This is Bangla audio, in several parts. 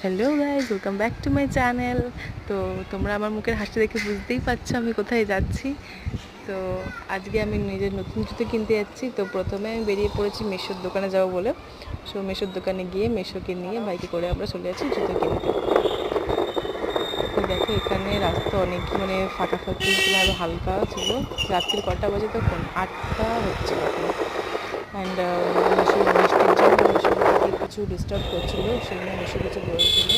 Hello guys, welcome back to my channel. তো তোমরা আমার মুখের হাসি দেখে বুঝতেই পারছো আমি কোথায় যাচ্ছি। তো আজকে আমি নিজের নতুন জুতো কিনতে যাচ্ছি। তো প্রথমে আমি বেরিয়ে পড়েছি মেশোর দোকানে যাবো বলে। সো মেশোর দোকানে গিয়ে মেশোকে নিয়ে বাইকে করে আমরা চলে যাচ্ছি জুতো কিনতে। তো দেখো এখানে রাস্তা অনেকই ফাঁকাফাঁকি ছিল, আরও হালকা ছিল। রাত্রির কটা বাজে তখন 8টা হচ্ছিল এখন। অ্যান্ড মেশো বৃষ্টির জন্য মেশোকে কিছু ডিস্টার্ব করছিল, সেই জন্য মেশো কিছু বলছিল।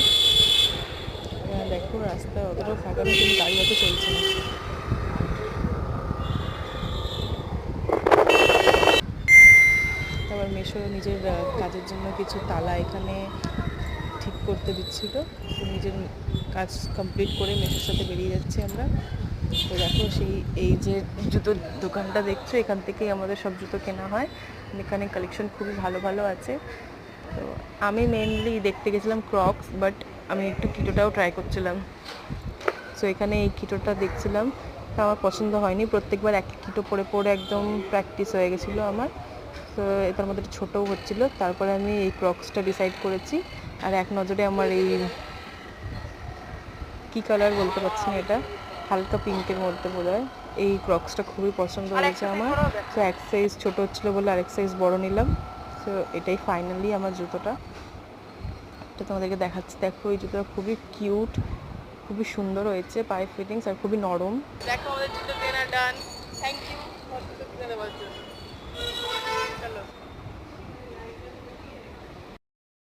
দেখো রাস্তা অতটাও ফাঁকা নেই, কিন্তু গাড়ি অত চলছে না। তারপর মেশো নিজের কাজের জন্য কিছু তালা এখানে ঠিক করতে দিচ্ছিল। তো নিজের কাজ কমপ্লিট করে মেশোর সাথে বেরিয়ে যাচ্ছি আমরা। তো দেখো এই যে জুতোর দোকানটা দেখছো, এখান থেকেই আমাদের সব জুতো কেনা হয়। এখানে কালেকশন খুবই ভালো ভালো আছে। তো আমি মেনলি দেখতে গেছিলাম ক্রক্স, বাট আমি একটু কিটোটাও ট্রাই করছিলাম। সো এখানে এই কিটোটা দেখছিলাম, তা আমার পছন্দ হয়নি। প্রত্যেকবার এক কিটো পরে পরে একদম প্র্যাকটিস হয়ে গেছিলো আমার। তো তার মধ্যে ছোটোও হচ্ছিলো। তারপরে আমি এই ক্রক্সটা ডিসাইড করেছি। আর এক নজরে আমার এই কী কালার বলতে পারছি না, এটা হালকা পিঙ্কের মধ্যে বোধ হয়, এই ক্রক্সটা খুবই পছন্দ হয়েছে আমার। তো এক সাইজ ছোটো হচ্ছিলো বলে আরেক সাইজ বড় নিলাম। তো এটাই ফাইনালি আমার জুতোটা। এটা তোমাদেরকে দেখাচ্ছি। দেখো এই জুতোটা খুবই কিউট, খুবই সুন্দর হয়েছে, পায়ে ফিটিংস আর খুবই নরম। দেখো আমাদের জুতো কেনা ডান। থ্যাংক ইউ জুতো কিনে দেওয়ার জন্য।